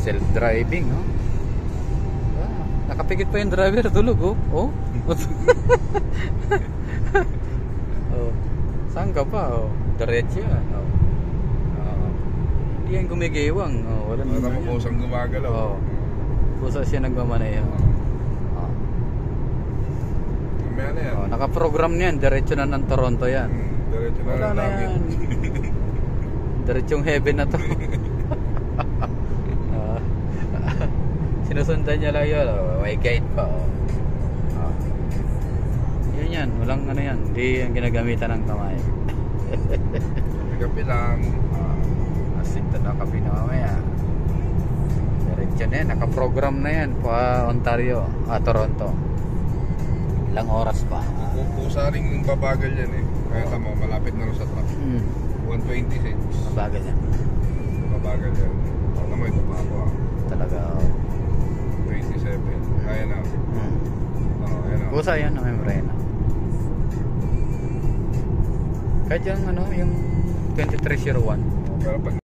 Self-driving, no? Nakapikit pa yung driver, tulog, oh. Oh. Oh. Saan ka pa, oh? Diretso yan, oh. Hindi yan gumigiwang, oh. Wala naman kusang gumagalaw. Oh. Kusa siya nagmamaneho. Oh. Mamaya na yan. Oh, nakaprogram niyan, diretso na ng Toronto yan. Diretso na Wala ng na langit. yan. Diretsong heaven na to. Sinusundan niya lang yun, oh. May guide pa, oh. Oh. Yan, walang ano yan, hindi yung ginagamitan ng kamay. Kapi lang. Asinto na kapi na mamaya. Diretso na yan, nakaprogram na yan pa Ontario, Toronto. Ilang oras pa. Kusa rin babagal yan eh. Kaya tamo, malapit na rin sa truck. 126. Mabagal yan. Babagal yan. Ano mo ito pa ako Talaga. 27. Kaya na. Ayan na. Kusa yan na membrana. Kahit yung ano, yung 2301. Pero pag